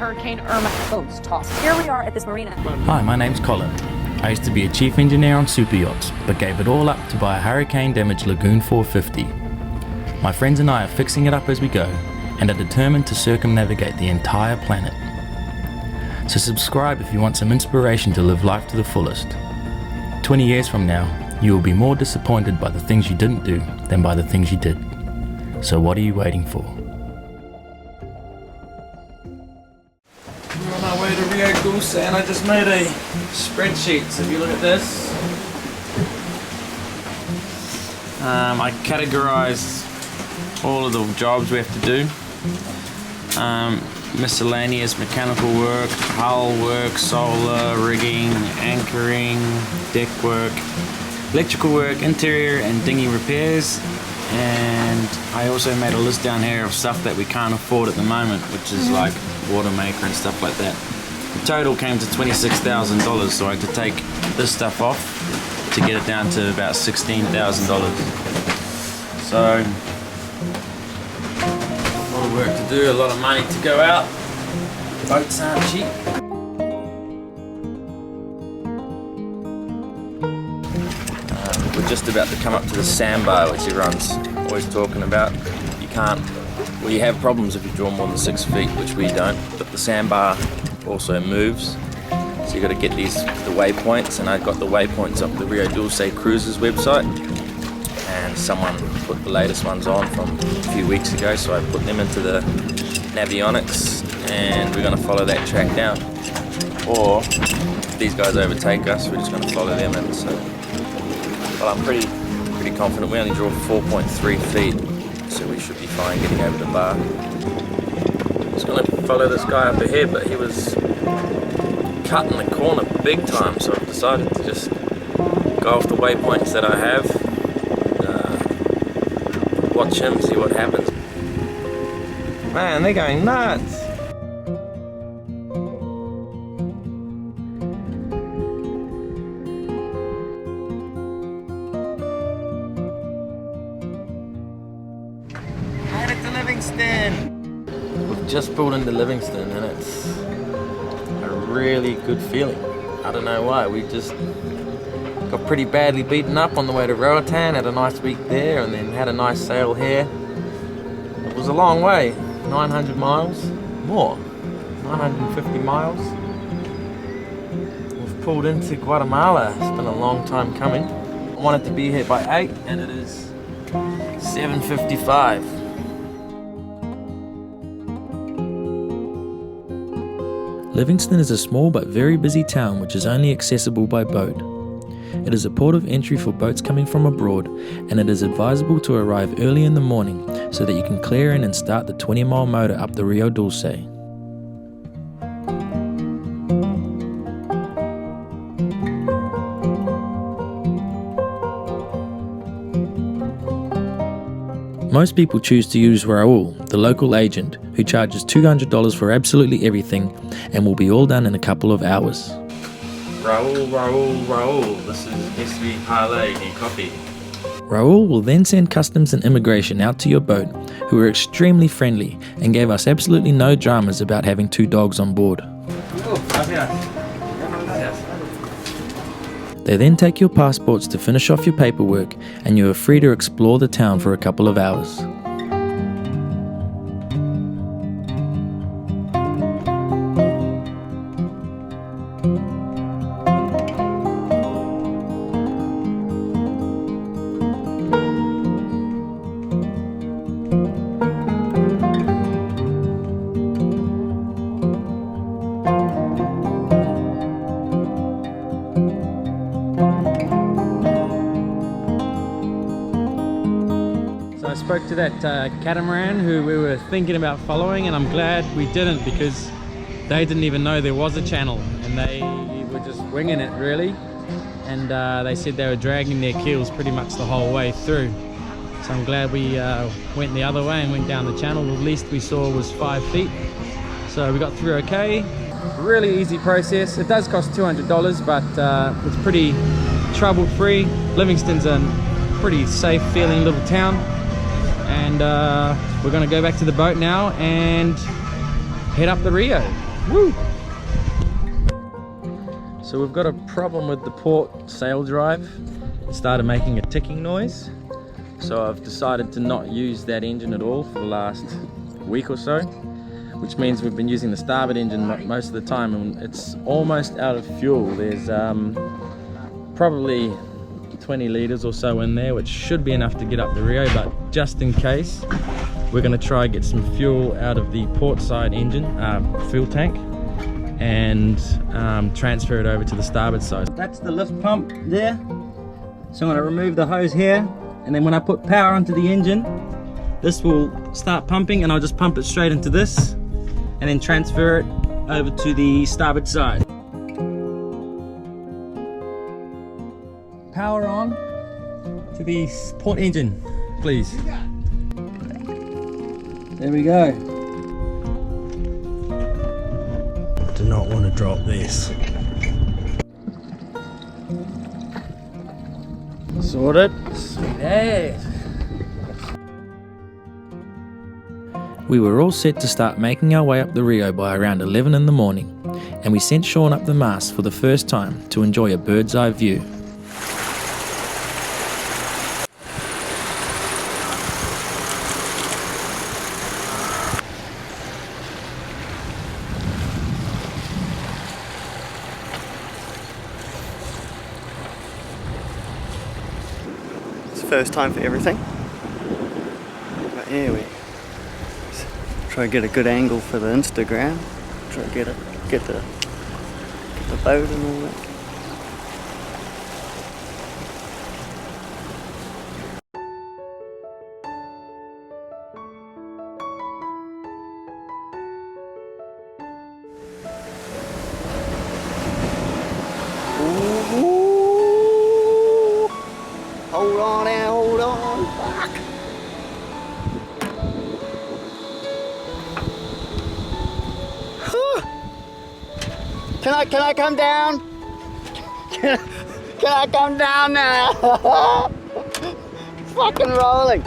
Hurricane Irma. Boats tossed. Here we are at this marina. Hi, my name's Colin. I used to be a chief engineer on super yachts, but gave it all up to buy a hurricane-damaged Lagoon 450. My friends and I are fixing it up as we go, and are determined to circumnavigate the entire planet. So subscribe if you want some inspiration to live life to the fullest. 20 years from now, you will be more disappointed by the things you didn't do than by the things you did. So what are you waiting for? We're on our way to Rio Dulce, and I just made a spreadsheet. So if you look at this, I categorized all of the jobs we have to do. Miscellaneous mechanical work, hull work, solar, rigging, anchoring, deck work, electrical work, interior and dinghy repairs, and I also made a list down here of stuff that we can't afford at the moment, which is like water maker and stuff like that. The total came to $26,000, so I had to take this stuff off to get it down to about $16,000. So a lot of work to do, a lot of money to go out. Boats aren't cheap. We're just about to come up to the sandbar, which everyone's always talking about. You can't, well, you have problems if you draw more than 6 feet, which we don't, but the sandbar also moves. So you got to get the waypoints, and I got the waypoints off the Rio Dulce Cruises website, and someone put the latest ones on from a few weeks ago, so I put them into the Navionics, and we're going to follow that track down. Or if these guys overtake us, we're just going to follow them in. So, well, I'm pretty confident. We only draw 4.3 feet, so we should be fine getting over the bar. I was going to follow this guy up ahead, but he was cutting the corner big time, so I've decided to just go off the waypoints that I have. Watch him, see what happens. Man, they're going nuts. Made it to Livingston. We've just pulled into Livingston, and it's a really good feeling. I don't know why. We just got pretty badly beaten up on the way to Roatan, had a nice week there, and then had a nice sail here. It was a long way, 900 miles, more, 950 miles. We've pulled into Guatemala. It's been a long time coming. I wanted to be here by 8, and it is 7:55. Livingston is a small but very busy town which is only accessible by boat. It is a port of entry for boats coming from abroad, and it is advisable to arrive early in the morning so that you can clear in and start the 20-mile motor up the Rio Dulce. Most people choose to use Raul, the local agent, who charges $200 for absolutely everything and will be all done in a couple of hours. Raul. This is SV Parlay. Can you copy? Raul will then send customs and immigration out to your boat, who are extremely friendly and gave us absolutely no dramas about having 2 dogs on board. They then take your passports to finish off your paperwork, and you are free to explore the town for a couple of hours. I spoke to that catamaran who we were thinking about following, and I'm glad we didn't, because they didn't even know there was a channel, and they were just winging it really, and they said they were dragging their keels pretty much the whole way through. So I'm glad we went the other way and went down the channel. The least we saw was 5 feet, so we got through okay. Really easy process. It does cost $200, but it's pretty trouble-free. Livingston's a pretty safe feeling little town, and we're going to go back to the boat now and head up the Rio. Woo! So we've got a problem with the port sail drive. It started making a ticking noise. So I've decided to not use that engine at all for the last week or so, which means we've been using the starboard engine most of the time, and it's almost out of fuel. There's probably 20 litres or so in there, which should be enough to get up the Rio, but just in case, we're going to try and get some fuel out of the port side engine, fuel tank, and transfer it over to the starboard side. That's the lift pump there. So I'm going to remove the hose here, and then when I put power onto the engine, this will start pumping, and I'll just pump it straight into this and then transfer it over to the starboard side. Power on to the port engine, please. There we go. Do not want to drop this. Sorted. Sweet as. We were all set to start making our way up the Rio by around 11 in the morning, and we sent Sean up the mast for the first time to enjoy a bird's eye view. First time for everything. But yeah, we try to get a good angle for the Instagram. Try to get the boat and all that. Hold on now, hold on, fuck. Can I come down? Can I come down now? Fucking rolling.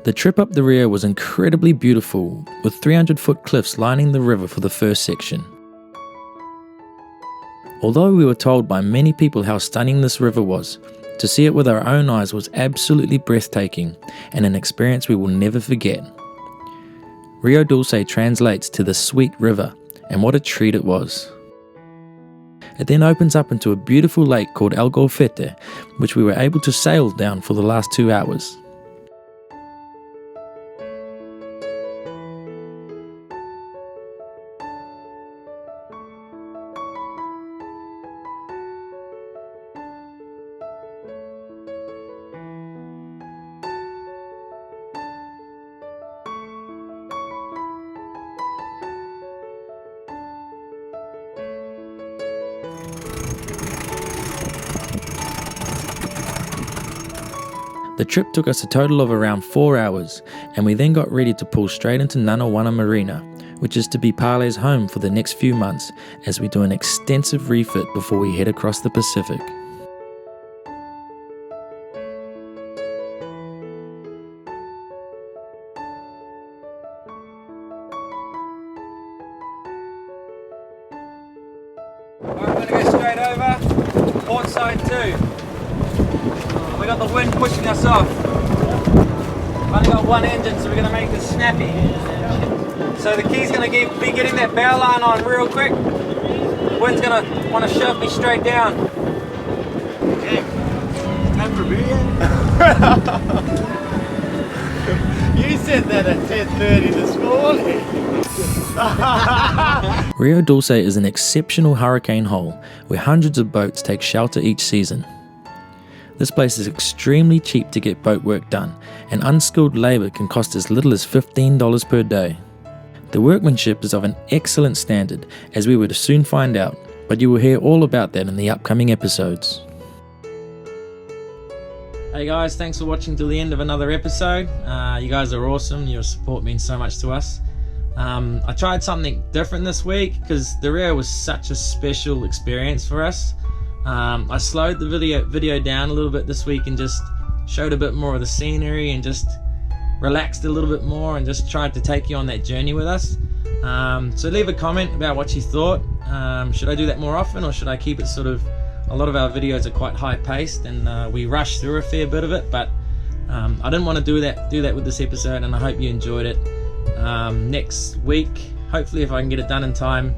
The trip up the Rio was incredibly beautiful, with 300-foot cliffs lining the river for the first section. Although we were told by many people how stunning this river was, to see it with our own eyes was absolutely breathtaking and an experience we will never forget. Rio Dulce translates to the sweet river, and what a treat it was. It then opens up into a beautiful lake called El Golfete, which we were able to sail down for the last 2 hours. The The trip took us a total of around 4 hours, and we then got ready to pull straight into Nanawana Marina, which is to be Parlay's home for the next few months as we do an extensive refit before we head across the Pacific. Alright, we're going to go straight over, port side 2. We got the wind pushing us off. We've only got one engine, so we're going to make this snappy. So the key's going to be getting that bow line on real quick. The wind's going to want to shove me straight down. Okay, time for beer. You said that at 10:30 this morning. Rio Dulce is an exceptional hurricane hole where hundreds of boats take shelter each season. This place is extremely cheap to get boat work done, and unskilled labour can cost as little as $15 per day. The workmanship is of an excellent standard, as we would soon find out, but you will hear all about that in the upcoming episodes. Hey guys, thanks for watching till the end of another episode. You guys are awesome, your support means so much to us. I tried something different this week because the Rio was such a special experience for us. I slowed the video down a little bit this week and just showed a bit more of the scenery and just relaxed a little bit more and just tried to take you on that journey with us. So leave a comment about what you thought. Should I do that more often, or should I keep it sort of, a lot of our videos are quite high paced and we rush through a fair bit of it, but I didn't want to do that with this episode, and I hope you enjoyed it. Next week, hopefully if I can get it done in time,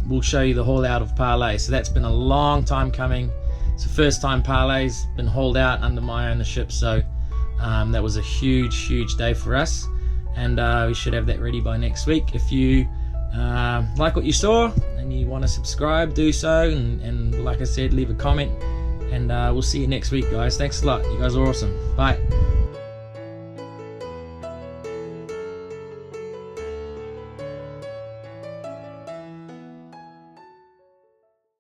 we'll show you the haul out of Parlay. So that's been a long time coming. It's the first time Parlay's been hauled out under my ownership, so that was a huge day for us, and we should have that ready by next week. If you like what you saw and you want to subscribe, do so, and like I said, leave a comment, and we'll see you next week, guys. Thanks a lot, you guys are awesome. Bye.